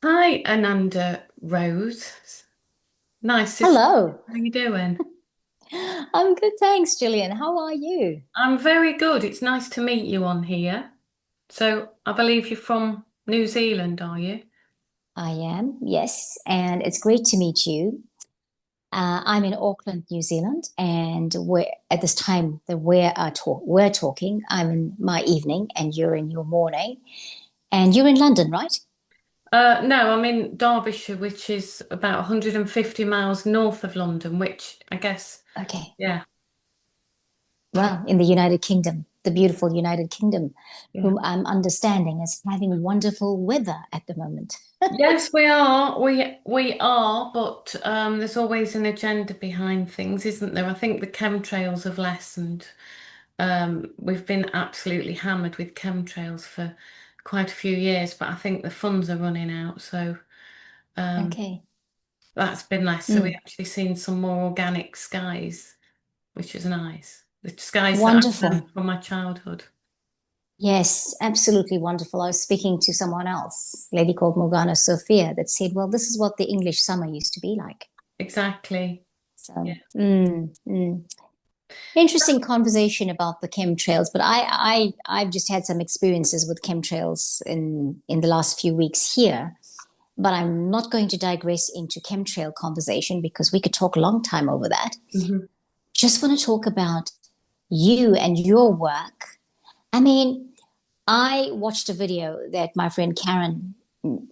Hi, Ananda Rose. Nice to see you. Hello. How you doing? I'm good, thanks, Gillian. How are you? I'm very good. It's nice to meet you on here. So, I believe you're from New Zealand, are you? I am, yes, and it's great to meet you. I'm in Auckland, New Zealand, and we're at this time that we're talking. I'm in my evening, and you're in your morning, and you're in London, right? No, I'm in Derbyshire, which is about 150 miles north of London, which I guess, Okay. yeah, Well, in the United Kingdom, the beautiful United Kingdom, yeah. whom I'm understanding is having wonderful weather at the moment. Yes, we are. We are, but there's always an agenda behind things, isn't there? I think the chemtrails have lessened. We've been absolutely hammered with chemtrails for quite a few years, but I think the funds are running out, so um, Okay. that's been less. So we Mm. actually seen some more organic skies, which is nice. The skies that I've Wonderful. known from my childhood. Yes, absolutely wonderful. I was speaking to someone else, a lady called Morgana Sophia, that said, well, this is what the English summer used to be like. Exactly. Yeah. So, interesting conversation about the chemtrails, but I've just had some experiences with chemtrails in the last few weeks here. But I'm not going to digress into chemtrail conversation because we could talk a long time over that. Mhm. Just want to talk about you and your work. I mean, I watched a video that my friend Karen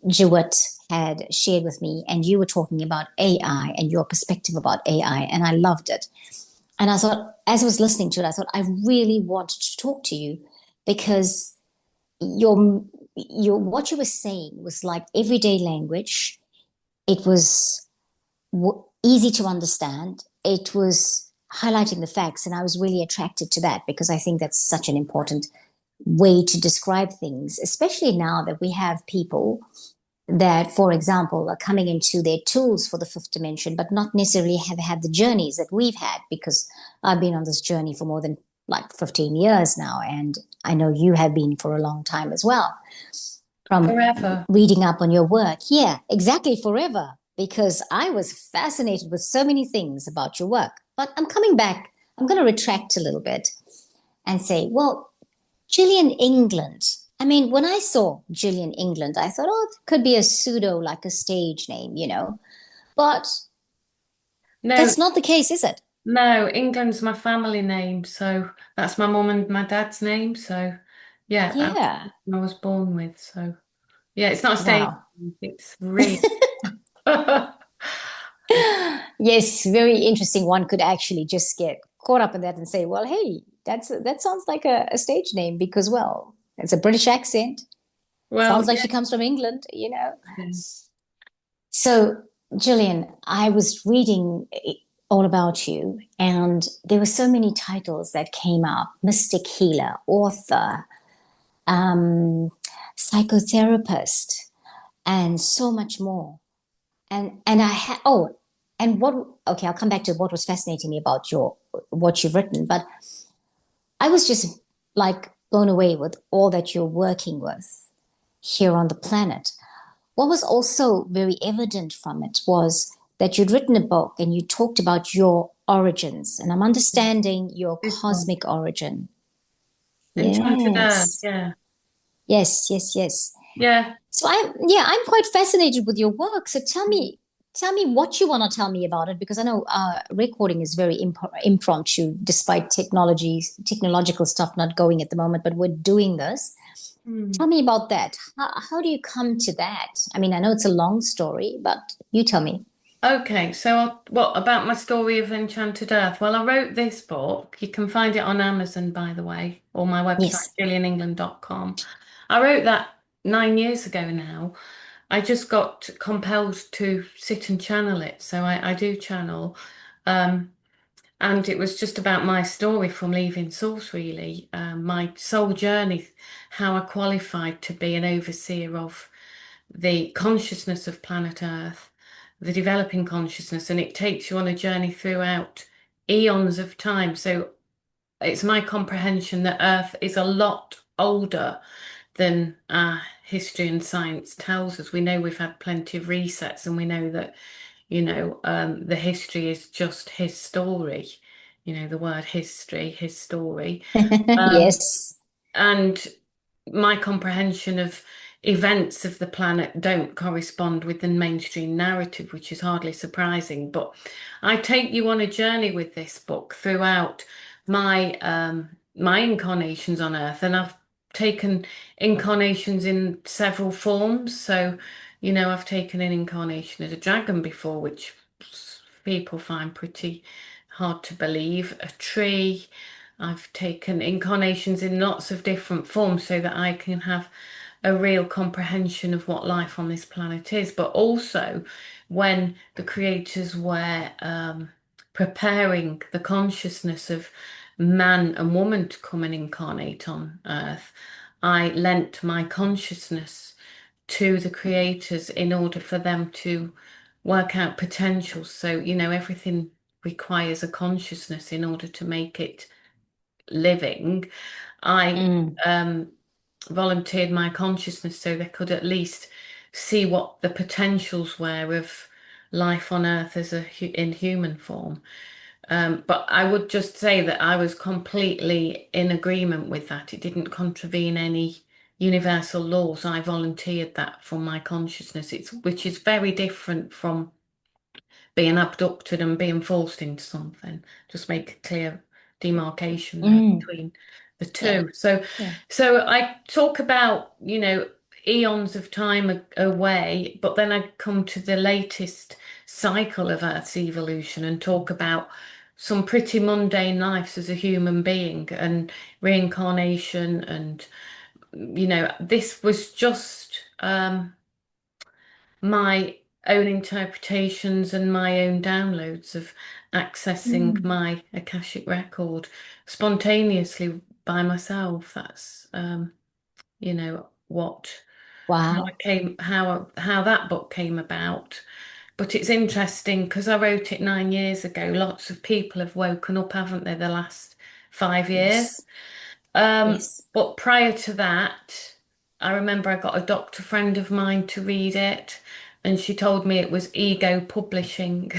Jewett had shared with me, and you were talking about AI and your perspective about AI, and I loved it. And I thought, as I was listening to it, I thought I really wanted to talk to you because your your what you were saying was like everyday language. It was easy to understand. It was highlighting the facts, and I was really attracted to that because I think that's such an important way to describe things, especially now that we have people that, for example, are coming into their tools for the fifth dimension, but not necessarily have had the journeys that we've had, because I've been on this journey for more than like 15 years now. And I know you have been for a long time as well, from Forever. reading up on your work. Yeah, exactly, forever, because I was fascinated with so many things about your work. But I'm coming back, I'm going to retract a little bit and say, well, Gillian England. I mean, when I saw Gillian England, I thought, oh, it could be a pseudo, like a stage name, you know. But No, that's not the case, is it? no, England's my family name, so that's my mum and my dad's name. So, yeah, Yeah. absolutely, I was born with. So, yeah, it's not a stage, Wow. name, it's real. Yes, very interesting. One could actually just get caught up in that and say, well, hey, that sounds like a stage name because, well, it's a British accent. Well, Sounds like she comes from England, you know. yes. So, Gillian, I was reading all about you, and there were so many titles that came up: mystic healer, author, um, psychotherapist, and so much more. And I had and what? Okay, I'll come back to what was fascinating me about your what you've written, but I was just like blown away with all that you're working with here on the planet. What was also very evident from it was that you'd written a book and you talked about your origins, and I'm understanding your This one. cosmic origin. Enchanted Earth, Yes, yeah. yes, yes, yes. Yeah. So I'm quite fascinated with your work. So tell me what you want to tell me about it, because I know recording is very impromptu, despite technological stuff not going at the moment, but we're doing this. Hmm. Tell me about that. How do you come to that? I mean, I know it's a long story, but you tell me. Okay, so what about my story of Enchanted Earth? Well, I wrote this book. You can find it on Amazon, by the way, or my website, Yes. gillianengland.com. I wrote that 9 years ago now. I just got compelled to sit and channel it. So I do channel. Um, and it was just about my story from leaving source, really. My soul journey, how I qualified to be an overseer of the consciousness of planet Earth, the developing consciousness, and it takes you on a journey throughout eons of time. So it's my comprehension that Earth is a lot older than our history and science tells us. We know we've had plenty of resets, and we know that, the history is just his story. The word history, his story. Um, Yes. and my comprehension of events of the planet don't correspond with the mainstream narrative, which is hardly surprising. But I take you on a journey with this book throughout my incarnations on Earth, and I've taken incarnations in several forms. So, I've taken an incarnation as a dragon before, which people find pretty hard to believe. A tree. I've taken incarnations in lots of different forms so that I can have a real comprehension of what life on this planet is. But also, when the creators were preparing the consciousness of man and woman to come and incarnate on Earth, I lent my consciousness to the creators in order for them to work out potential. So, everything requires a consciousness in order to make it living. I Mm. volunteered my consciousness so they could at least see what the potentials were of life on Earth as in human form. But I would just say that I was completely in agreement with that. It didn't contravene any universal laws. I volunteered that from my consciousness, which is very different from being abducted and being forced into something. Just make a clear demarcation there Mm. between the Yeah. two. So, Yeah. so I talk about, eons of time away, but then I come to the latest cycle of Earth's evolution and talk about some pretty mundane lives as a human being and reincarnation. And, this was just my own interpretations and my own downloads of accessing Mm. my Akashic record spontaneously by myself. That's what how I Wow. came how that book came about. But it's interesting because I wrote it 9 years ago. Lots of people have woken up, haven't they, the last 5 years? Yes. Um, Yes. but prior to that, I remember I got a doctor friend of mine to read it, and she told me it was ego publishing.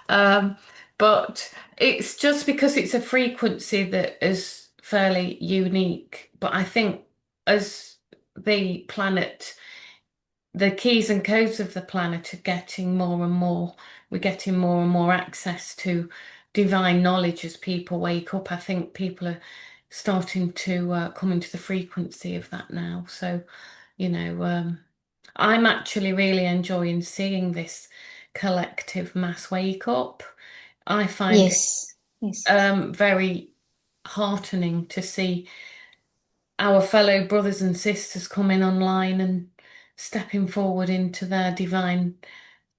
Um, but it's just because it's a frequency that is fairly unique. But I think as the planet, the keys and codes of the planet are getting more and more, we're getting more and more access to divine knowledge as people wake up. I think people are starting to come into the frequency of that now. So, I'm actually really enjoying seeing this collective mass wake up. I find it Yes. Yes. very heartening to see our fellow brothers and sisters coming online and stepping forward into their divine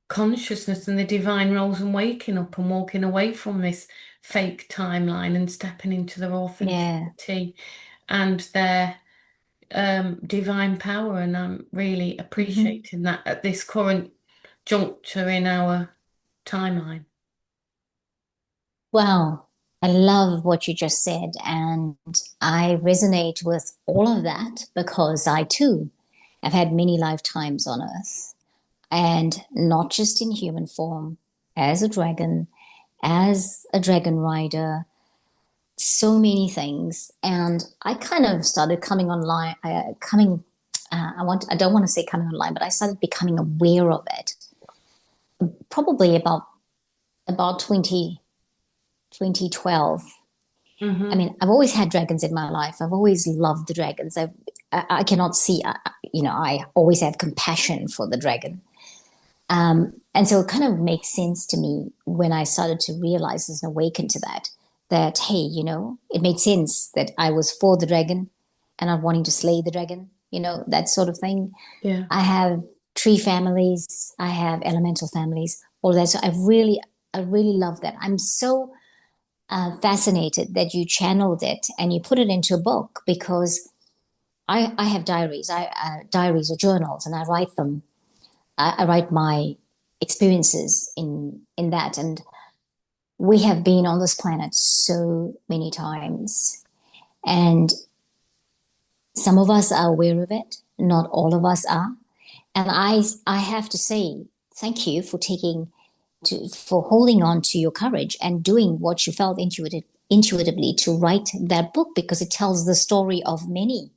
consciousness and the divine roles and waking up and walking away from this fake timeline and stepping into their Yeah. authenticity and their divine power. And I'm really Hmm. appreciating that at this current juncture in our timeline. Wow. I love what you just said. And I resonate with all of that because I too have had many lifetimes on Earth and not just in human form, as a dragon rider, so many things. And I kind of started coming online, I don't want to say coming online, but I started becoming aware of it probably about 2012. I Hmm. mean, I've always had dragons in my life. I've always loved the dragons. I cannot see, I always have compassion for the dragon. And so it kind of makes sense to me when I started to realize and awaken to that, hey, it made sense that I was for the dragon and not wanting to slay the dragon, that sort of thing. Yeah. I have tree families, I have elemental families, all of that. So I really love that. I'm so fascinated that you channeled it and you put it into a book because I have diaries or journals, and I write them. I write my experiences in that, and we have been on this planet so many times, and Some of us are aware of it, not all of us are. And I have to say, thank you for for holding on to your courage and doing what you felt intuitively to write that book because it tells the story of many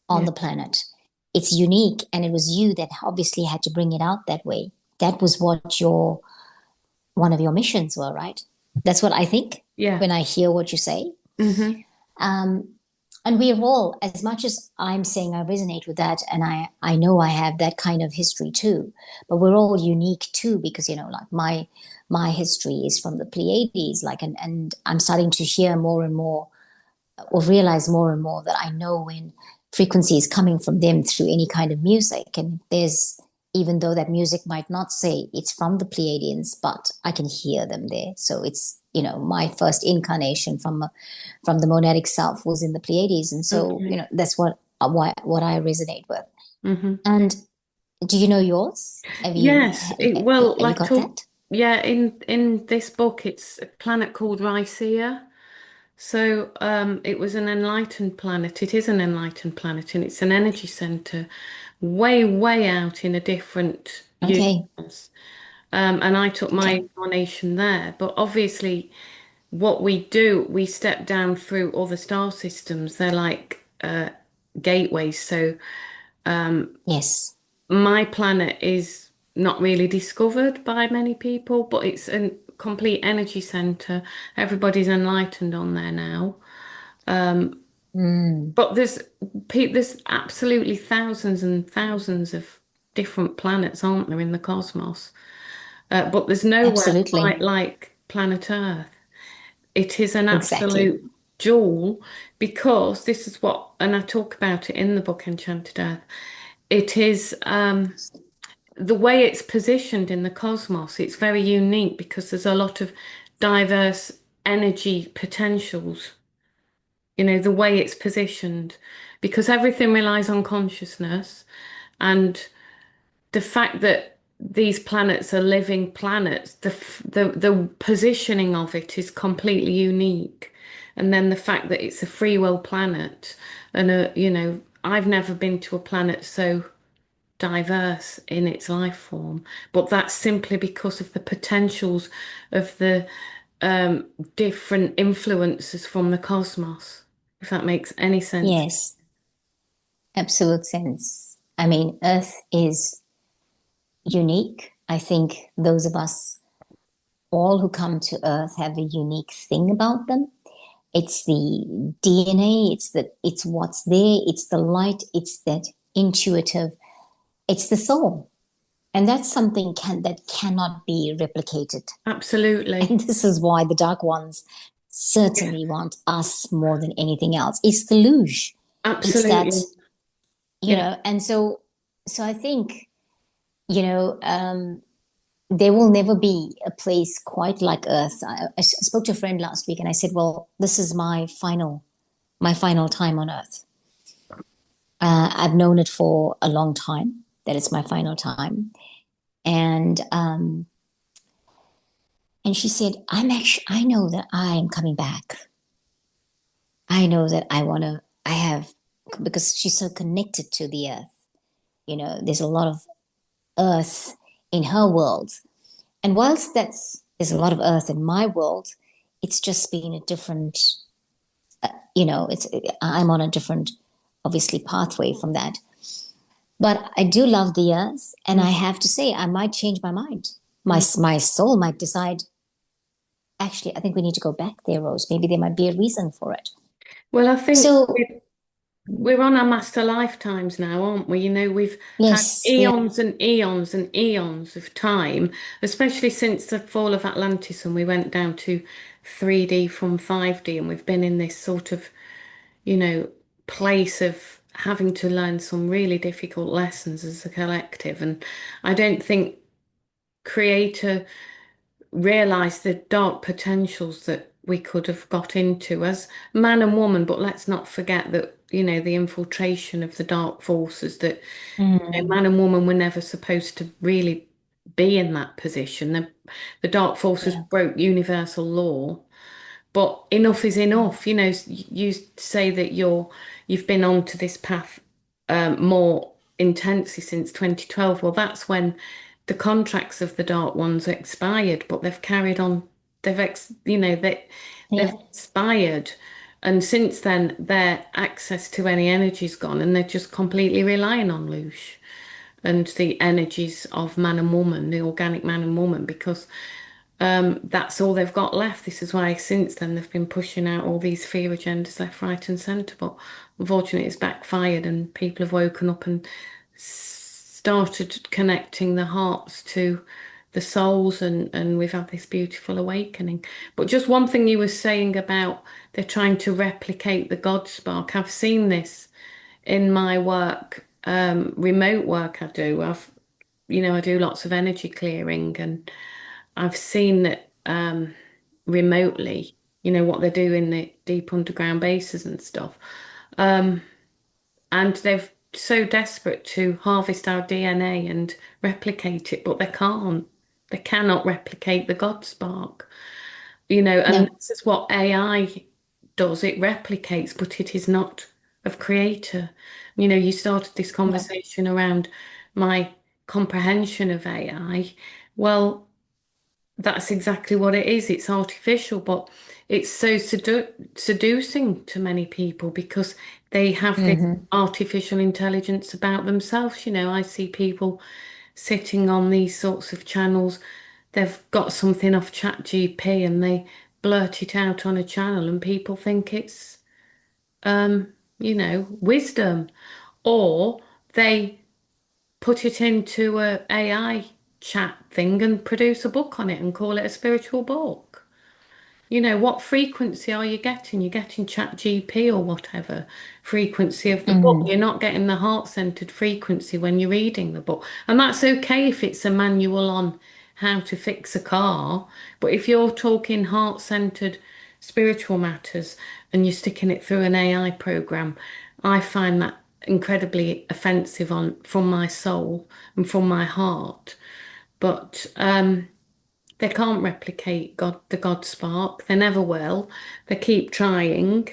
on Yeah. the planet. It's unique, and it was you that obviously had to bring it out that way. That was what your one of your missions were, right? That's what I think Yeah. when I hear what you say. Hmm. Um, and we're all, as much as I'm saying I resonate with that, and I know I have that kind of history too, but we're all unique too, because like my history is from the Pleiades, like, and I'm starting to hear more and more, or realize more and more, that I know when frequency is coming from them through any kind of music. And there's, even though that music might not say it's from the Pleiadians, but I can hear them there. So it's, my first incarnation from the monadic self was in the Pleiades. And so, Okay. that's what I resonate with. Hmm. And do you know yours? Yes. Well, Have you like got talk. that? Yeah. In this book, it's a planet called Ricea. So it was an enlightened planet. It is an enlightened planet, and it's an energy center way, way out in a different Okay. universe. And I took my Okay. incarnation there. But obviously, what we do, we step down through other star systems. They're like gateways. So Yes. my planet is not really discovered by many people, but it's a complete energy center. Everybody's enlightened on there now. Mm, But there's absolutely thousands and thousands of different planets, aren't there, in the cosmos? But there's nowhere absolutely. quite like planet Earth. It is an Exactly. absolute jewel because this is what, and I talk about it in the book Enchanted Earth. It is the way it's positioned in the cosmos. It's very unique because there's a lot of diverse energy potentials. The way it's positioned, because everything relies on consciousness, and the fact that these planets are living planets, the positioning of it is completely unique. And then the fact that it's a free will planet, and I've never been to a planet so diverse in its life form, but that's simply because of the potentials of the um, different influences from the cosmos, if that makes any sense. Yes. Absolute sense. I mean, Earth is unique. I think those of us, all who come to Earth, have a unique thing about them. It's the DNA, it's what's there, it's the light, it's that intuitive, it's the soul. And that's something that cannot be replicated. Absolutely. And this is why the dark ones Yeah, certainly want us more than anything else. It's the luge. It's that, absolutely. Yeah. and so I think, you know, there will never be a place quite like Earth. I spoke to a friend last week and I said, well, this is my final time on Earth. I've known it for a long time that it's my final time. And she said, I know that I am coming back. I know that I have, because she's so connected to the Earth. There's a lot of Earth in her world. And whilst there's a lot of Earth in my world, it's just been a different, it's I'm on a different, obviously, pathway from that. But I do love the Earth, and I have to say, I might change my mind. Mhm. My soul might decide. Actually, I think we need to go back there, Rose. Maybe there might be a reason for it. Well, I think So we're on our master lifetimes now, aren't we? We've had yes, we are. eons and eons and eons of time, especially since the fall of Atlantis, and we went down to 3D from 5D, and we've been in this sort of, you know, place of having to learn some really difficult lessons as a collective. And I don't think Creator realize the dark potentials that we could have got into as man and woman. But let's not forget that, the infiltration of the dark forces that, Mm, man and woman were never supposed to really be in that position. The dark forces yeah. broke universal law. but enough is enough. You know, you say that you've been onto this path more intensely since 2012. Well, that's when the contracts of the Dark Ones expired, but they've carried on. They've Yeah. expired, and since then their access to any energy's gone, and they're just completely relying on Loosh and the energies of man and woman, the organic man and woman, because that's all they've got left. This is why since then they've been pushing out all these fear agendas left, right, and centre. But unfortunately, it's backfired, and people have woken up and started connecting the hearts to the souls, and we've had this beautiful awakening. But just one thing you were saying about they're trying to replicate the God spark. I've seen this in my work, remote work I do. I do lots of energy clearing, and I've seen that remotely, what they do in the deep underground bases and stuff. Um, and they're so desperate to harvest our DNA and replicate it, but they can't. They cannot replicate the God spark, and No. this is what AI does. It replicates, but it is not of creator. You started this No. conversation around my comprehension of AI. Well, that's exactly what it is. It's artificial, but it's so seducing to many people because they have this Hmm. artificial intelligence about themselves. I see people sitting on these sorts of channels. They've got something off ChatGPT and they blurt it out on a channel, and people think it's, wisdom. Or they put it into a AI chat thing and produce a book on it and call it a spiritual book. What frequency are you getting? You're getting chat GP or whatever frequency of the book. Hmm. You're not getting the heart-centered frequency when you're reading the book. And that's okay if it's a manual on how to fix a car. But if you're talking heart-centered spiritual matters and you're sticking it through an AI program, I find that incredibly offensive on from my soul and from my heart. But they can't replicate the God spark. They never will. They keep trying,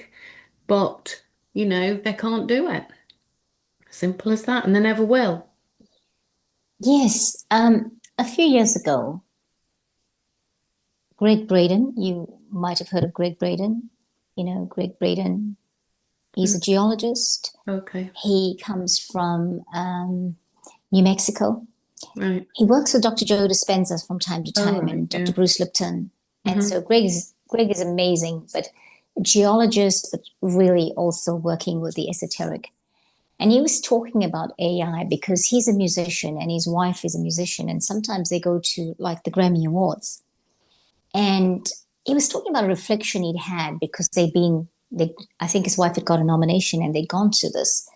but they can't do it. Simple as that, and they never will. Yes. A few years ago, Greg Braden, you might have heard of Greg Braden. Greg Braden, he's Mm, a geologist. okay, He comes from New Mexico. right. He works with Dr. Joe Dispenza from time to All time right, and yeah. Dr. Bruce Lipton. And Hmm. so Greg is amazing, but a geologist, but really also working with the esoteric. And he was talking about AI because he's a musician and his wife is a musician, and sometimes they go to like the Grammy Awards. And he was talking about a reflection he'd had because I think his wife had got a nomination and they'd gone to this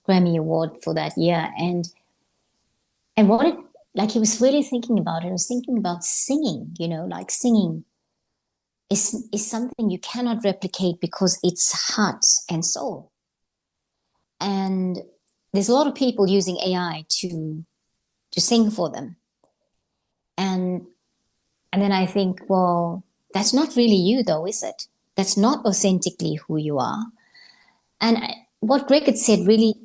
Grammy Award for that year. And what it, like he was really thinking about it, he was thinking about singing, like singing is something you cannot replicate because it's heart and soul. And there's a lot of people using AI to sing for them. And and then I think, well, that's not really you though, is it? That's not authentically who you are. And what Greg had said really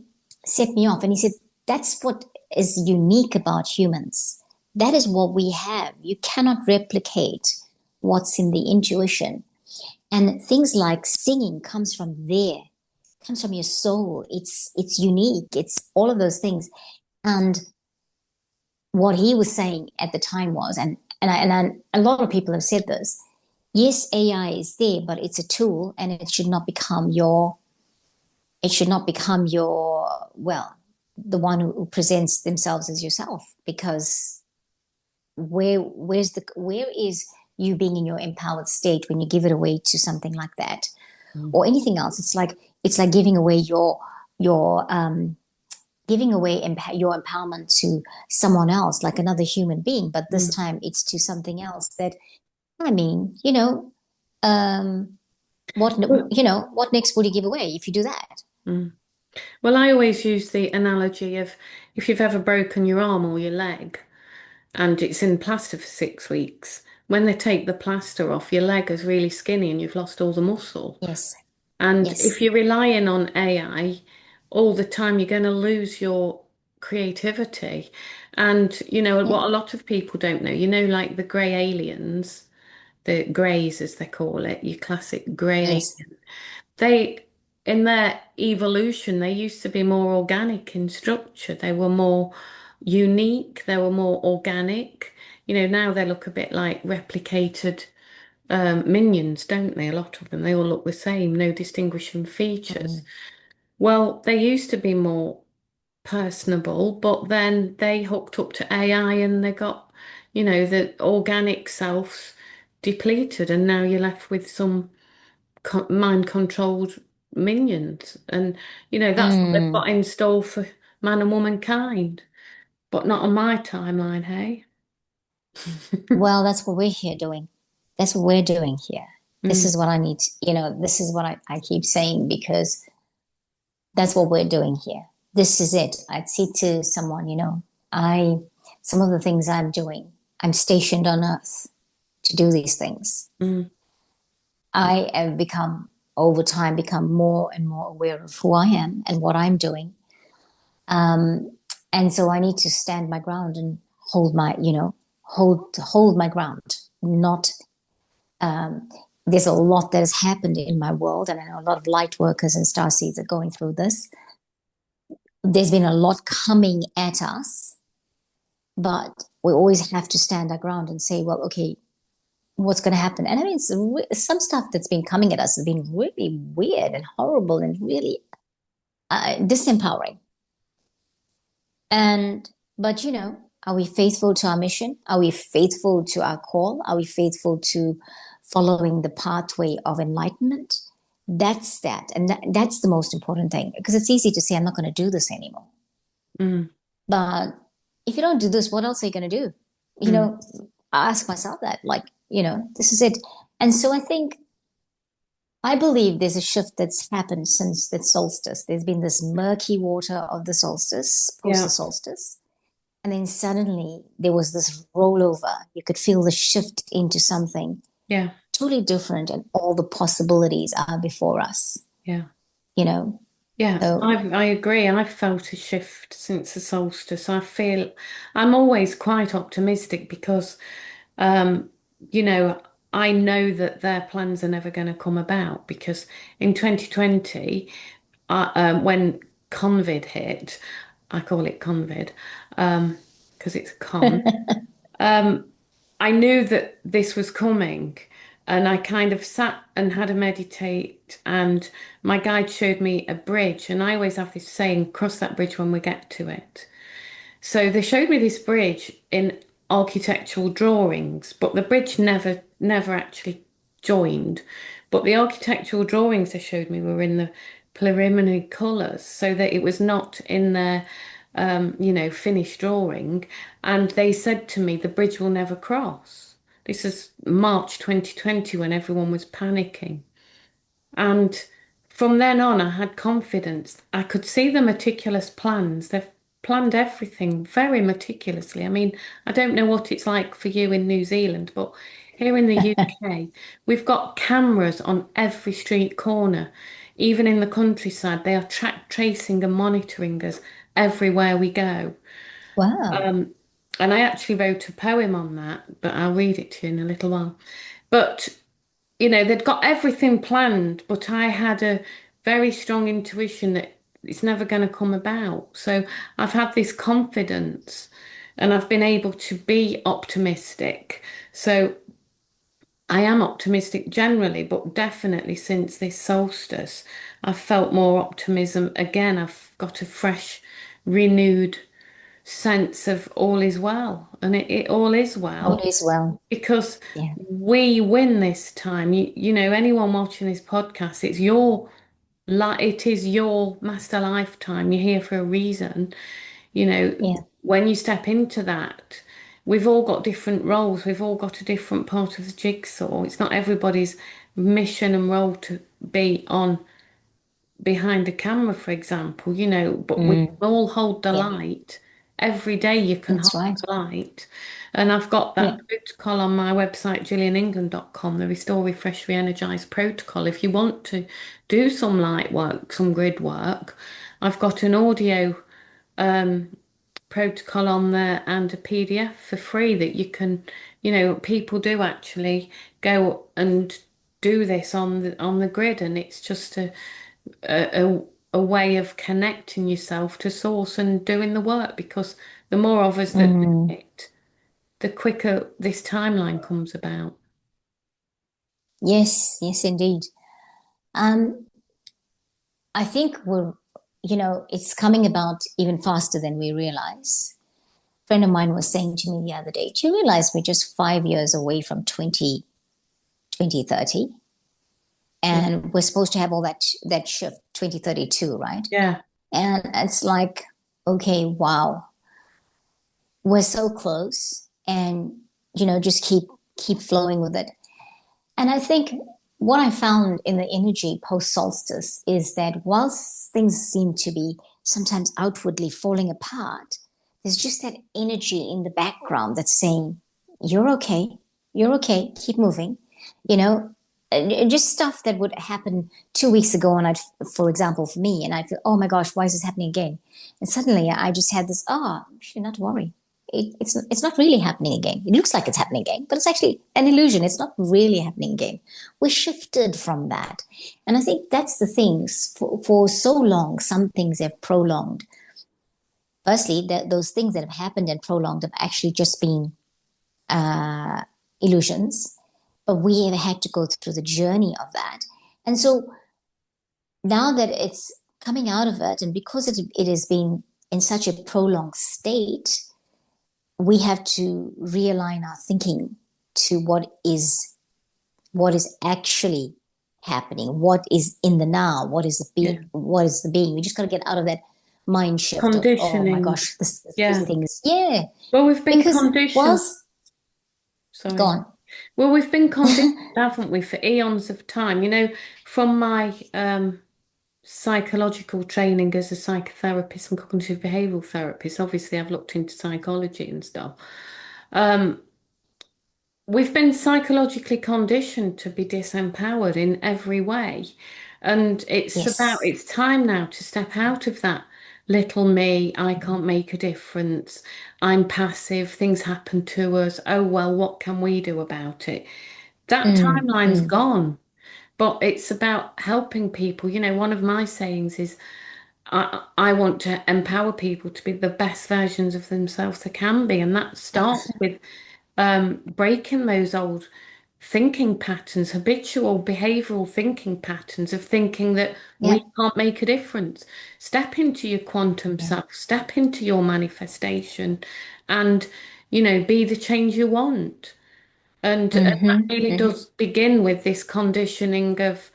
set me off. And he said, that's what is unique about humans. That is what we have. You cannot replicate what's in the intuition. And things like singing comes from there, comes from your soul. It's unique. It's all of those things. And what he was saying at the time was, a lot of people have said this. Yes, AI is there, but it's a tool, and it should not become your. It should not become your well, the one who presents themselves as yourself, because where is you being in your empowered state when you give it away to something like that Mm. or anything else? It's like giving away your giving away your empowerment to someone else, like another human being, but this Mm. time it's to something else that, I mean, um, what, Well, what next would you give away if you do that? mm. Well, I always use the analogy of if you've ever broken your arm or your leg and it's in plaster for 6 weeks, when they take the plaster off, your leg is really skinny and you've lost all the muscle. Yes. And if Yes. you're relying on AI all the time, you're going to lose your creativity. And, Yeah. what a lot of people don't know, like the grey aliens, the greys as they call it, your classic grey Yes. alien. They, in their evolution, they used to be more organic in structure. They were more unique. They were more organic. Now they look a bit like replicated minions, don't they? A lot of them, they all look the same, no distinguishing features. Mm. Well, they used to be more personable, but then they hooked up to AI and they got, the organic selves depleted, and now you're left with some mind-controlled minions. And, that's what they've Mm. got in store for man and womankind, but not on my timeline, hey? Well, that's what we're here doing. That's what we're doing here. This Mm, is what I need to, this is what I keep saying because that's what we're doing here. This is it. I'd say to someone, I, some of the things I'm doing, I'm stationed on earth to do these things. mm, I have over time, become more and more aware of who I am and what I'm doing. Um, and so I need to stand my ground and hold my, hold my ground, not um, there's a lot that has happened in my world, and I know a lot of light workers and starseeds are going through this. There's been a lot coming at us, but we always have to stand our ground and say, well, okay, what's going to happen? And I mean, some stuff that's been coming at us has been really weird and horrible and really disempowering. And, but are we faithful to our mission? Are we faithful to our call? Are we faithful to following the pathway of enlightenment? That's that. And that's the most important thing because it's easy to say, I'm not going to do this anymore. mm, But if you don't do this, what else are you going to do? You mm. know, I ask myself that, like, this is it. And so I believe there's a shift that's happened since the solstice. There's been this murky water of the solstice, post the Yeah, solstice. And then suddenly there was this rollover. You could feel the shift into something yeah, totally different, and all the possibilities are before us, yeah. you know? Yeah, So, I agree. I've felt a shift since the solstice. I feel I'm always quite optimistic because, um, you know, I know that their plans are never going to come about because in 2020, when COVID hit, I call it COVID, because it's a con. Um, I knew that this was coming, and I kind of sat and had a meditate, and my guide showed me a bridge, and I always have this saying, cross that bridge when we get to it. So they showed me this bridge in architectural drawings, but the bridge never actually joined. But the architectural drawings they showed me were in the preliminary colours, so that it was not in their finished drawing. And they said to me, the bridge will never cross. This is March 2020 when everyone was panicking. And from then on, I had confidence. I could see the meticulous plans. They've planned everything very meticulously. I mean, I don't know what it's like for you in New Zealand, but here in the UK, we've got cameras on every street corner. Even in the countryside, they are track tracing and monitoring us everywhere we go. wow. Um, and I actually wrote a poem on that, but I'll read it to you in a little while. But they'd got everything planned, but I had a very strong intuition that it's never going to come about. So I've had this confidence and I've been able to be optimistic. So I am optimistic generally, but definitely since this solstice, I've felt more optimism again. I've got a fresh, renewed sense of all is well, and it all is All well is well. because Yeah. we win this time. Anyone watching this podcast, it is your master lifetime. You're here for a reason. You know, Yeah. when you step into that, we've all got different roles. We've all got a different part of the jigsaw. It's not everybody's mission and role to be on behind the camera, for example, but we Mm, all hold the yeah. light every day you can That's hold right. the light. And I've got Yeah. that protocol on my website, gillianengland.com, the Restore, Refresh, Re-Energize protocol. If you want to do some light work, some grid work, I've got an audio protocol on there and a PDF for free that you can, people do actually go and do this on the grid, and it's just a a way of connecting yourself to source and doing the work, because the more of us that do Mm, it, the quicker this timeline comes about. yes, yes, indeed. Um, I think it's coming about even faster than we realize. A friend of mine was saying to me the other day, do you realize we're just 5 years away from 2030? Yeah. And we're supposed to have all that shift 2032, right? Yeah. And it's like, okay, wow, we're so close, and just keep flowing with it. And I think what I found in the energy post solstice is that whilst things seem to be sometimes outwardly falling apart, there's just that energy in the background that's saying, you're okay, you're okay, keep moving. You know, just stuff that would happen 2 weeks ago, and for example, for me, and I feel, oh my gosh, why is this happening again? And suddenly I just had this, should not worry. It's not really happening again. It looks like it's happening again, but it's actually an illusion. It's not really happening again. We shifted from that, and I think that's the things. For so long, some things have prolonged. Firstly, those things that have happened and prolonged have actually just been uh, illusions, but we have had to go through the journey of that. And so now that it's coming out of it, and because it has been in such a prolonged state, we have to realign our thinking to what is actually happening, what is in the now, Yeah. what is the being. We just got to get out of that mind shift of, oh my Conditioning. gosh, this Yeah. thing is, yeah. Well, we've been Because conditioned. whilst Sorry. gone, Well, we've been conditioned, haven't we, for eons of time? From my psychological training as a psychotherapist and cognitive behavioral therapist, obviously I've looked into psychology and stuff. Um, we've been psychologically conditioned to be disempowered in every way. And yes. it's time now to step out of that little me, I can't make a difference, I'm passive, things happen to us, oh well, what can we do about it? That Mm, timeline's mm, gone. But it's about helping people. One of my sayings is I want to empower people to be the best versions of themselves they can be. And that starts with breaking those old thinking patterns, habitual behavioral thinking patterns of thinking that we yeah, can't make a difference. Step into your quantum yeah. self, step into your manifestation, and, be the change you want. And that Mm-hmm, really mm-hmm. does begin with this conditioning of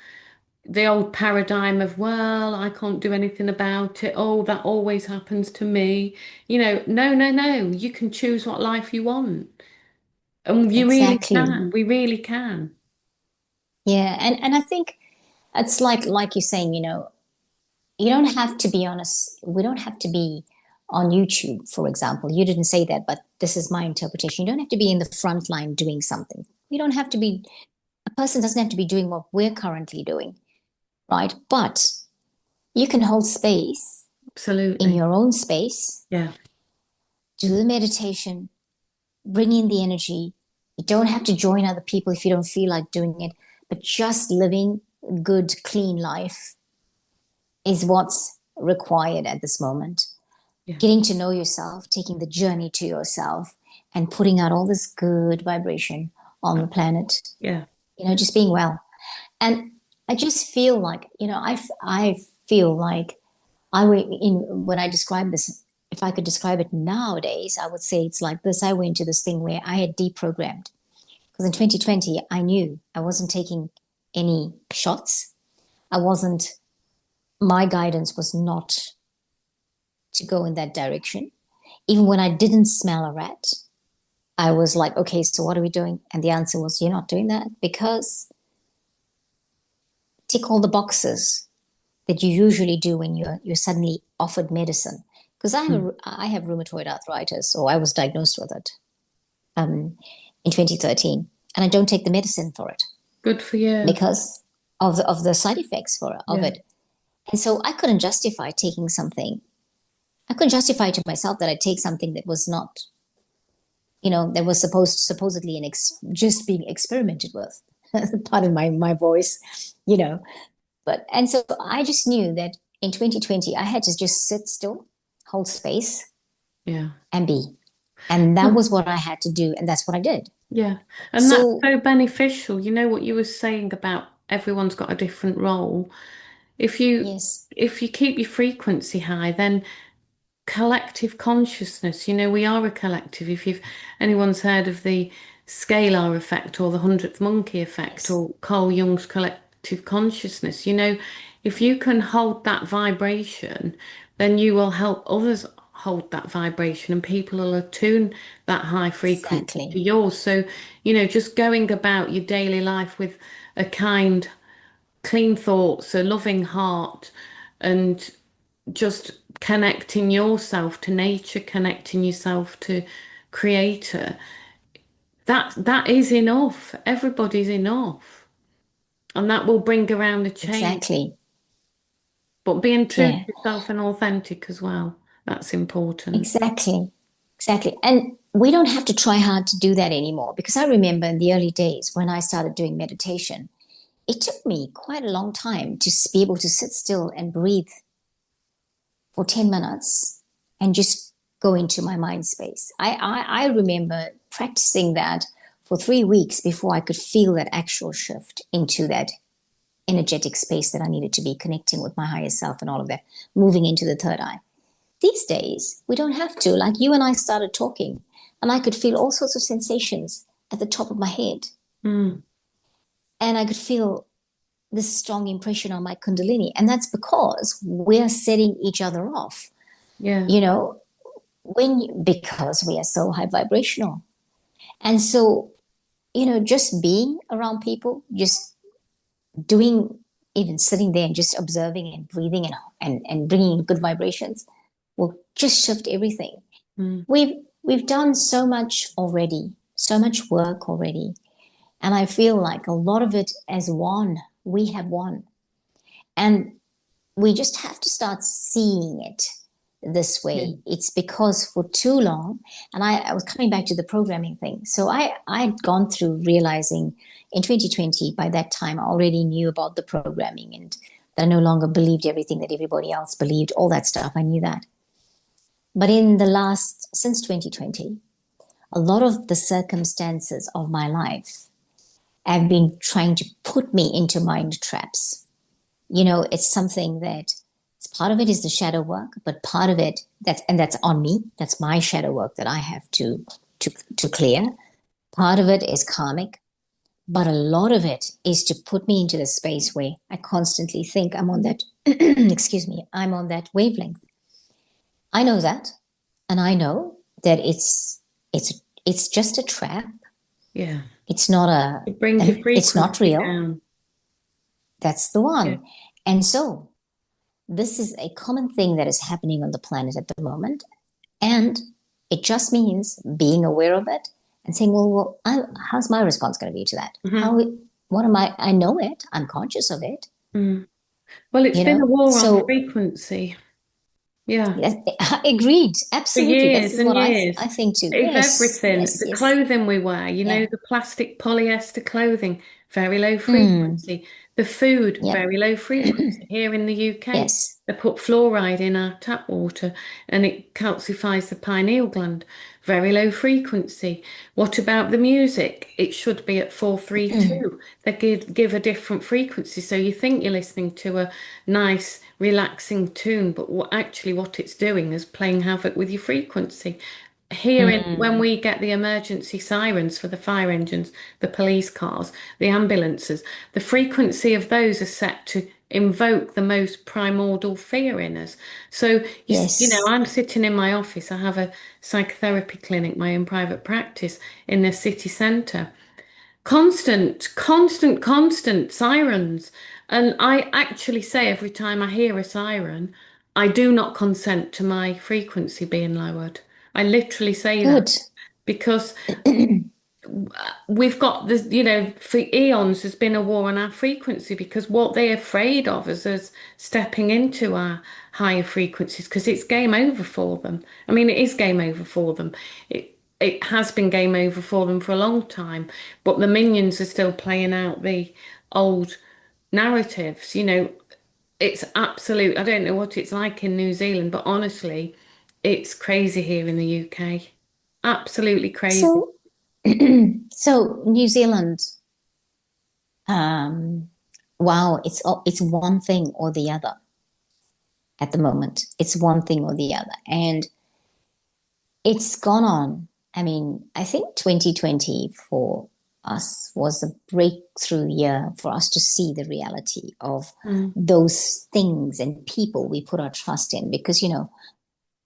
the old paradigm of, well, I can't do anything about it. Oh, that always happens to me. No, no, no. You can choose what life you want. And you really Exactly. can. We really can. Yeah, and I think it's like you're saying, you don't have to be honest. We don't have to be on YouTube, for example. You didn't say that, but this is my interpretation. You don't have to be in the front line doing something. You don't have to be, a person doesn't have to be doing what we're currently doing, right? But you can hold space in Absolutely. your own space, Yeah. do the meditation, bring in the energy. You don't have to join other people if you don't feel like doing it, but just living a good, clean life is what's required at this moment. Yeah. Getting to know yourself, taking the journey to yourself, and putting out all this good vibration on the planet. Yeah. Just being well. And I just feel like, I feel like when I describe this, if I could describe it nowadays, I would say it's like this. I went to this thing where I had deprogrammed, because in 2020, I knew I wasn't taking any shots. I wasn't, my guidance was not to go in that direction. Even when I didn't smell a rat, I was like, okay, so what are we doing? And the answer was, you're not doing that because tick all the boxes that you usually do when you're suddenly offered medicine. because Mm. I have rheumatoid arthritis, so I was diagnosed with it um, in 2013, and I don't take the medicine for it Good for you. because of the side effects of Yeah. it. And so I couldn't justify taking something. I couldn't justify to myself that I take something that was not, that was supposedly just being experimented with. Pardon my voice, you know. But and so I just knew that in 2020 I had to just sit still, hold space, Yeah. and be. And that Well, was what I had to do, and that's what I did. yeah. And that's So so beneficial. You know what you were saying about everyone's got a different role. If you yes, if you keep your frequency high, then collective consciousness, we are a collective. If you've anyone's heard of the scalar effect or the hundredth monkey effect yes, or Carl Jung's collective consciousness, if you can hold that vibration, then you will help others hold that vibration and people will attune that high frequency to exactly, yours. So, just going about your daily life with a kind, clean thoughts, a loving heart, and just connecting yourself to nature, connecting yourself to creator, that is enough. Everybody's enough. And that will bring around a change. exactly, But being true to yeah, yourself and authentic as well. That's important. exactly, exactly. And we don't have to try hard to do that anymore because I remember in the early days when I started doing meditation, it took me quite a long time to be able to sit still and breathe for 10 minutes and just go into my mind space. I remember practicing that for 3 weeks before I could feel that actual shift into that energetic space that I needed to be connecting with my higher self and all of that, moving into the third eye. These days, we don't have to. Like you and I started talking, and I could feel all sorts of sensations at the top of my head. Mm, And I could feel this strong impression on my Kundalini. And that's because we're setting each other off, yeah. you know, because we are so high vibrational. And so, just being around people, just doing, even sitting there and just observing and breathing and bringing in good vibrations will just shift everything. Mm, We've done so much already, so much work already. And I feel like a lot of it as one, we have won. And we just have to start seeing it this yeah. way. It's because for too long, and I was coming back to the programming thing. So I'd gone through realizing in 2020, by that time, I already knew about the programming and that I no longer believed everything that everybody else believed, all that stuff. I knew that. But since 2020, a lot of the circumstances of my life have been trying to put me into mind traps. It's something that part of it is the shadow work, but part of it that's on me. That's my shadow work that I have to clear. Part of it is karmic, but a lot of it is to put me into the space where I constantly think I'm on that excuse me, I'm on that wavelength. I know that, and I know that it's just a trap. Yeah. It's not a To bring your it's not frequency real. down. That's the Yeah. one. And so this is a common thing that is happening on the planet at the moment. And it just means being aware of it and saying, how's my response going to be to that? Hmm. What am I? I know it. I'm conscious of it, Mm. Well, it's been a war on So, frequency. Yeah. yes, agreed. For Absolutely. This years is and what years. I think too. If Yes, everything, yes, the yes. clothing we wear, Yeah. the plastic polyester clothing, very low Mm, frequency. The food, yep. very low frequency. Here in the UK, Yes. they put fluoride in our tap water and it calcifies the pineal gland. Very low frequency. What about the music? It should be at 432. They give a different frequency. So you think you're listening to a nice, relaxing tune, but actually what it's doing is playing havoc with your frequency. Here in when Mm, we get the emergency sirens for the fire engines, the police cars, the ambulances, the frequency of those are set to invoke the most primordial fear in us. So yes. I'm sitting in my office. I have a psychotherapy clinic, my own private practice in the city centre. Constant, constant, constant sirens. And I actually say every time I hear a siren, I do not consent to my frequency being lowered. I literally say that Good. because we've got this, for eons there's been a war on our frequency because what they're afraid of is us stepping into our higher frequencies because it's game over for them. I mean, it is game over for them. It has been game over for them for a long time, but the minions are still playing out the old narratives. It's absolute. I don't know what it's like in New Zealand, but honestly, it's crazy here in the UK. Absolutely crazy. So, so New Zealand, um, wow, it's one thing or the other at the moment. It's one thing or the other, and it's gone on. I mean, I think 2020 for us was a breakthrough year for us to see the reality of Mm, those things and people we put our trust in. Because,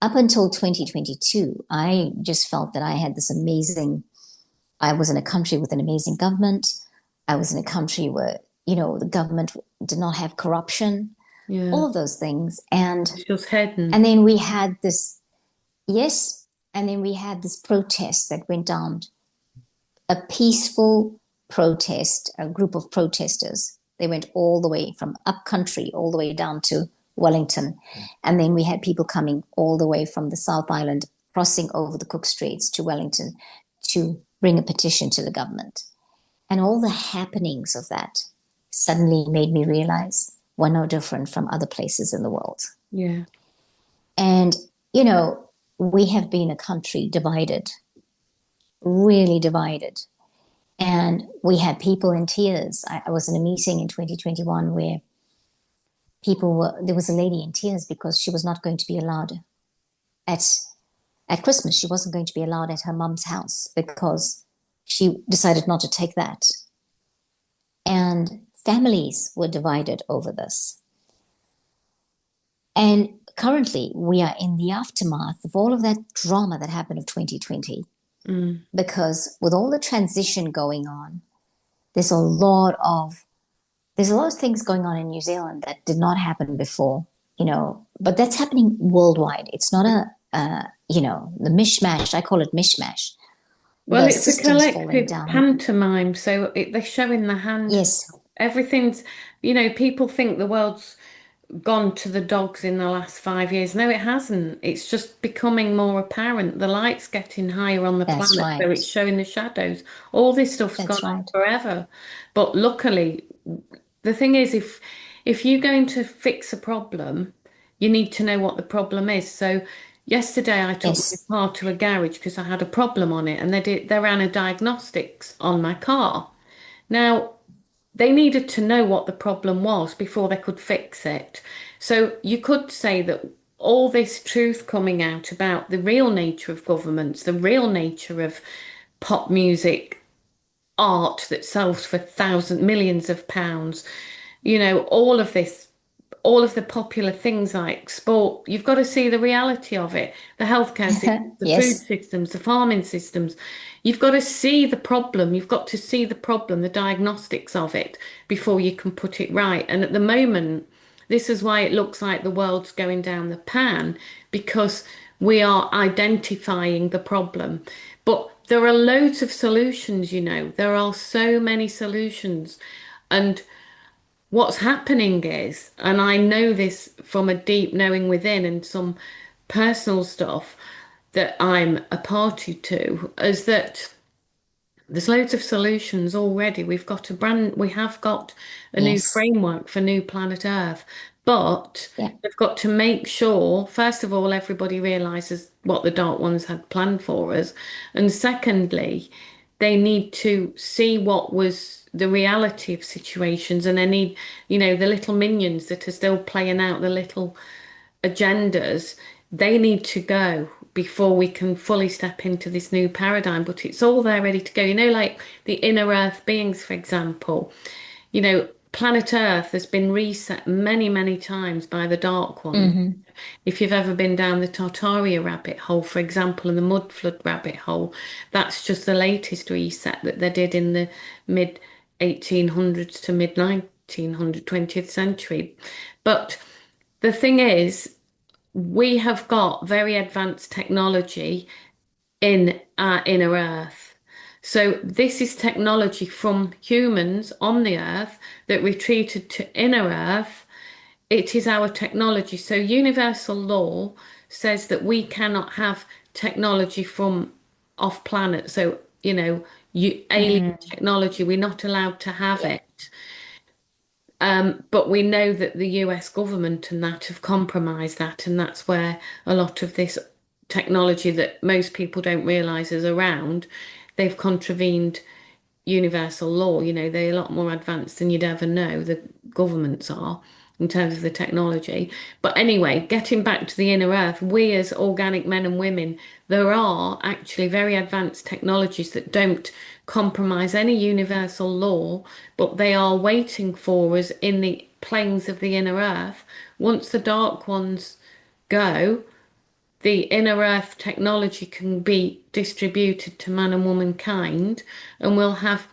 up until 2022, I just felt that I had this amazing, I was in a country with an amazing government. I was in a country where, the government did not have corruption, yeah. all of those things. And It's just heading. and then we had this, yes, and then we had this protest that went down, a peaceful protest, a group of protesters. They went all the way from up country all the way down to Wellington. And then we had people coming all the way from the South Island, crossing over the Cook Straits to Wellington to bring a petition to the government. And all the happenings of that suddenly made me realize we're no different from other places in the world. Yeah. And, we have been a country divided, really divided. And we had people in tears. I was in a meeting in 2021 where there was a lady in tears because she was not going to be allowed at, at Christmas. She wasn't going to be allowed at her mum's house because she decided not to take that. And families were divided over this. And currently, we are in the aftermath of all of that drama that happened of 2020. Mm. Because with all the transition going on, there's a lot of things going on in New Zealand that did not happen before, but that's happening worldwide. It's not the mishmash. I call it mishmash. Well, The it's a systems falling collective down. pantomime, so they're showing the hand. Yes, Everything's, people think the world's gone to the dogs in the last 5 years. No, it hasn't. It's just becoming more apparent. The light's getting higher on the that's planet, so right. it's showing the shadows. All this stuff's gone That's on right. forever. But luckily, the thing is, if you're going to fix a problem, you need to know what the problem is. So yesterday I took my Yes. car to a garage because I had a problem on it, and they ran a diagnostics on my car. Now they needed to know what the problem was before they could fix it. So you could say that all this truth coming out about the real nature of governments, the real nature of pop music, art that sells for thousands, millions of pounds, all of this, all of the popular things like sport, you've got to see the reality of it. The healthcare system, the food Yes. systems, the farming systems. You've got to see the problem. You've got to see the problem, the diagnostics of it before you can put it right. And at the moment, this is why it looks like the world's going down the pan because we are identifying the problem. But there are loads of solutions, There are so many solutions. And what's happening is, and I know this from a deep knowing within and some personal stuff that I'm a party to, is that there's loads of solutions already. We have got a new Yes. framework for New Planet Earth, but Yeah. they've got to make sure, first of all, everybody realizes what the Dark Ones had planned for us. And secondly, they need to see what was the reality of situations and they need, the little minions that are still playing out the little agendas, they need to go before we can fully step into this new paradigm. But it's all there ready to go. Like the inner earth beings, for example, planet Earth has been reset many, many times by the Dark Ones. Hmm. If you've ever been down the Tartaria rabbit hole, for example, and the mud flood rabbit hole, that's just the latest reset that they did in the mid 1800s to mid 1900, 20th century. But the thing is, we have got very advanced technology in our inner Earth. So this is technology from humans on the Earth that retreated to inner Earth. It is our technology. So universal law says that we cannot have technology from off planet. So, alien Mm, technology, we're not allowed to have yeah. it. But we know that the US government and that have compromised that, and that's where a lot of this technology that most people don't realize is around, they've contravened universal law. They're a lot more advanced than you'd ever know, the governments are, in terms of the technology. But anyway, getting back to the inner earth, we as organic men and women, there are actually very advanced technologies that don't compromise any universal law, but they are waiting for us in the planes of the inner earth. Once the dark ones go, the inner earth technology can be distributed to man and womankind, and we'll have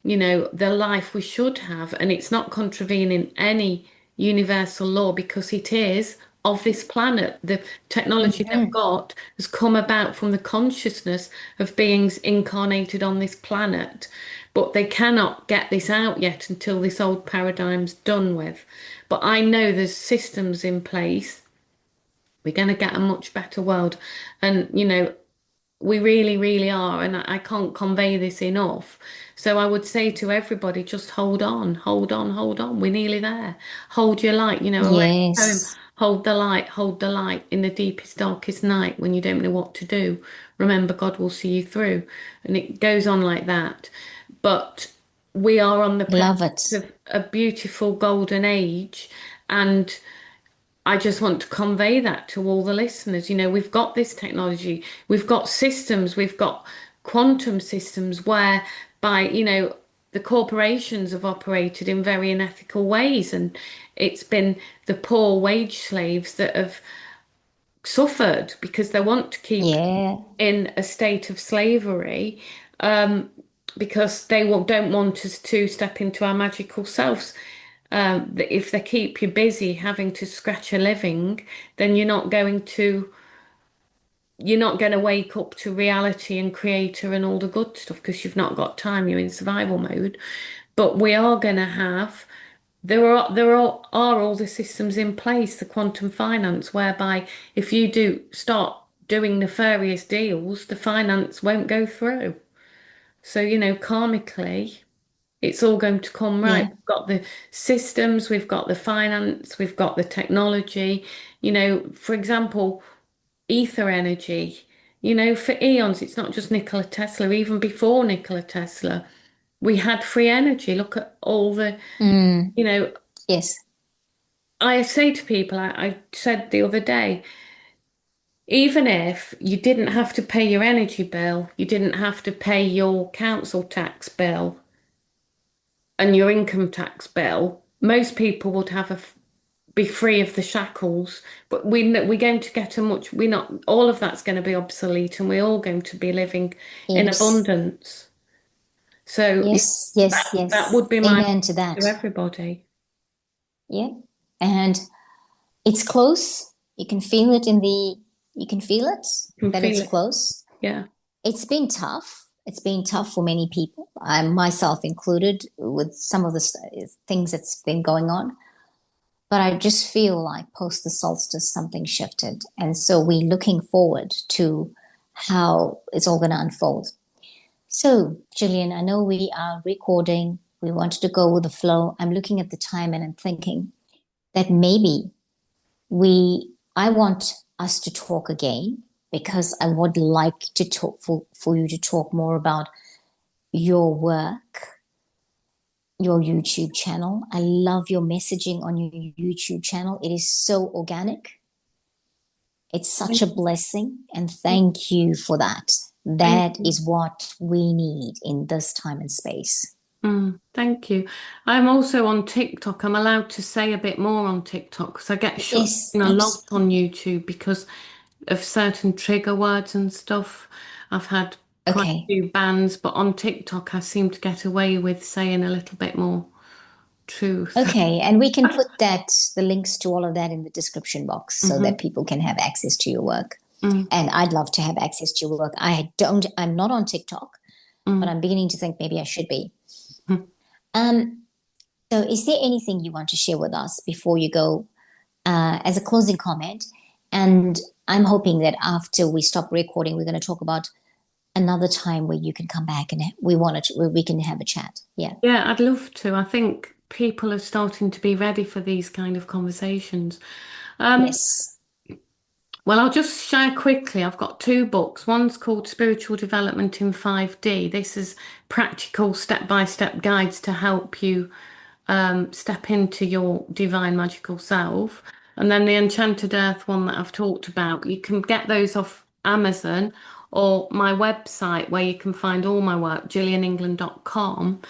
the life we should have. And it's not contravening any universal law because it is of this planet. The technology they've Hmm. got has come about from the consciousness of beings incarnated on this planet. But they cannot get this out yet until this old paradigm's done with. But I know there's systems in place. We're going to get a much better world. And, we really, really are, and I can't convey this enough. So I would say to everybody, just hold on, hold on, hold on. We're nearly there. Hold your light, away home. Yes. Hold the light in the deepest, darkest night when you don't know what to do. Remember, God will see you through. And it goes on like that. But we are on the Love precipice it. of a beautiful golden age, and I just want to convey that to all the listeners. We've got this technology, we've got systems, we've got quantum systems whereby, the corporations have operated in very unethical ways, and it's been the poor wage slaves that have suffered because they want to keep Yeah. in a state of slavery, because don't want us to step into our magical selves. If they keep you busy having to scratch a living, then you're not going to wake up to reality and creator and all the good stuff because you've not got time. You're in survival mode. But we are going to have there are all the systems in place, the quantum finance, whereby if you do start doing nefarious deals, the finance won't go through. So, karmically, it's all going to come right. Yeah. We've got the systems, we've got the finance, we've got the technology. For example, ether energy. For eons, it's not just Nikola Tesla. Even before Nikola Tesla, we had free energy. Look at all the, Mm, you know, yes. I say to people, I said the other day, even if you didn't have to pay your energy bill, you didn't have to pay your council tax bill and your income tax bill, most people would be free of the shackles. But we're going to get a much, we're not, all of that's going to be obsolete, and we're all going to be living in Yes. abundance. So yeah, Yes. Yes. that Yes. would be my Amen to that. to everybody. Yeah. And it's close. You can feel it You can that feel it's it. close. Yeah. It's been tough. It's been tough for many people, I myself included, with some of the things that's been going on. But I just feel like post the solstice, something shifted. And so we're looking forward to how it's all going to unfold. So, Gillian, I know we are recording. We wanted to go with the flow. I'm looking at the time and I'm thinking that maybe I want us to talk again because I would like to talk for you to talk more about your work, your YouTube channel. I love your messaging on your YouTube channel. It is so organic. It's such a blessing. And thank you for that. Thank That you. is what we need in this time and space. Thank you. I'm also on TikTok. I'm allowed to say a bit more on TikTok because I get shut Yes, in a lot abs- on YouTube because of certain trigger words and stuff. I've had quite a okay. few bans, but on TikTok I seem to get away with saying a little bit more. truth. Okay, and we can put the links to all of that in the description box so Hmm. that people can have access to your work. Mm, And I'd love to have access to your work. I'm not on TikTok, but mm, I'm beginning to think maybe I should be. mm. Um, so is there anything you want to share with us before you go as a closing comment? And I'm hoping that after we stop recording, we're going to talk about another time where you can come back and where we can have a chat. Yeah. Yeah, I'd love to. I think people are starting to be ready for these kind of conversations. Um, Yes. well, I'll just share quickly. I've got two books. One's called Spiritual Development in 5D. This is practical step-by-step guides to help you step into your divine magical self. And then the Enchanted Earth one that I've talked about, you can get those off Amazon or my website where you can find all my work, gillianengland.com.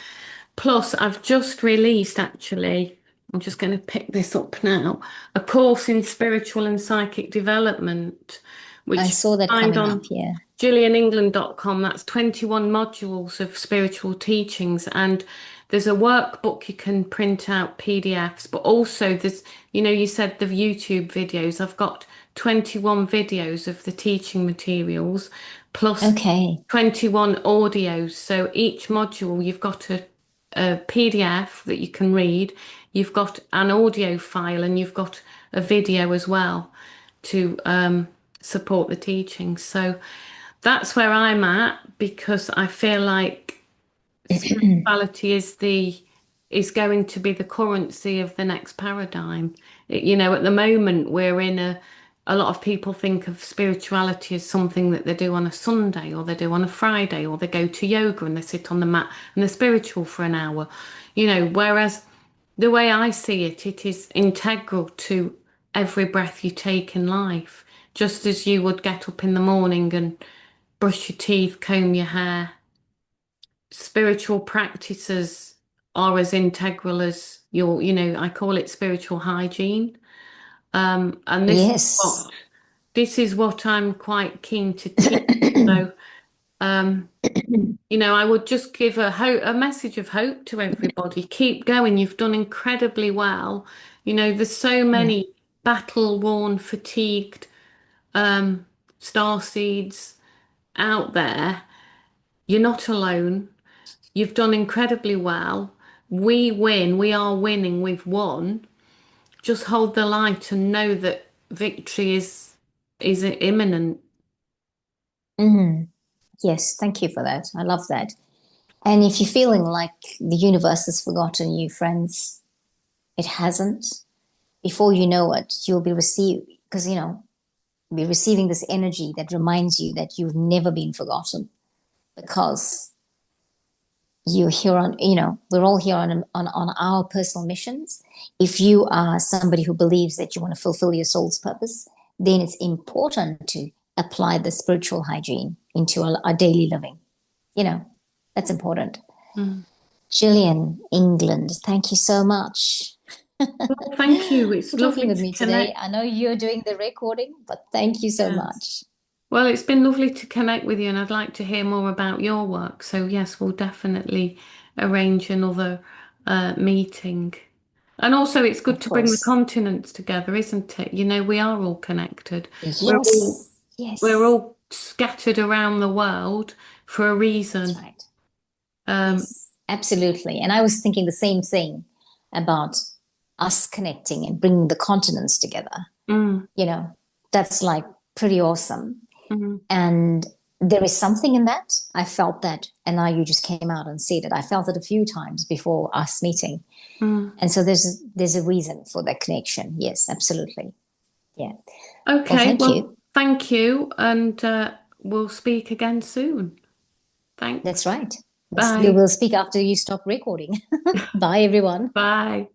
Plus, I've just released actually, I'm just going to pick this up now, a course in spiritual and psychic development, I which you saw that can find coming up. on Yeah. gillianengland.com. That's 21 modules of spiritual teachings. And there's a workbook you can print out PDFs, but also there's, you said the YouTube videos. I've got 21 videos of the teaching materials plus Okay. 21 audios. So each module, you've got a PDF that you can read, you've got an audio file, and you've got a video as well to support the teaching. So that's where I'm at because I feel like spirituality is going to be the currency of the next paradigm. At the moment we're in a lot of people think of spirituality as something that they do on a Sunday or they do on a Friday or they go to yoga and they sit on the mat and they're spiritual for an hour. Whereas the way I see it, it is integral to every breath you take in life. Just as you would get up in the morning and brush your teeth, comb your hair, spiritual practices are as integral as I call it spiritual hygiene. And Yes. this is what I'm quite keen to teach. So, um, I would just give a message of hope to everybody. Keep going. You've done incredibly well. There's so Yeah. many battle-worn, fatigued um, star seeds out there. You're not alone. You've done incredibly well. We win. We are winning. We've won. Just hold the light and know that victory is imminent. Mhm. Yes. Thank you for that. I love that. And if you're feeling like the universe has forgotten you, friends, it hasn't. Before you know it, you'll be because be receiving this energy that reminds you that you've never been forgotten because you're here we're all here on our personal missions. If you are somebody who believes that you want to fulfill your soul's purpose, then it's important to apply the spiritual hygiene into our daily living. You know, that's important. Mm. Gillian, England, thank you so much Well, thank you. It's for talking lovely with to me today. connect. I know you're doing the recording, but thank you so Yes. much. Well, it's been lovely to connect with you, and I'd like to hear more about your work. So, yes, we'll definitely arrange another meeting. And also, it's good Of to bring the course. continents together, isn't it? We are all connected. We're all Yes, we're yes, all scattered around the world for a that's reason. right. Um, Yes, absolutely. And I was thinking the same thing about us connecting and bringing the continents together. mm, You know, that's like pretty awesome. mm, And there is something in that. I felt that. And now you just came out and said it. I felt it a few times before us meeting. mm. And so there's a reason for that connection. Yes, absolutely. Yeah. Well, Okay, thank well, you. thank you, and we'll speak again soon. That's Thanks. right. We Bye. will speak after you stop recording. Bye, everyone. Bye.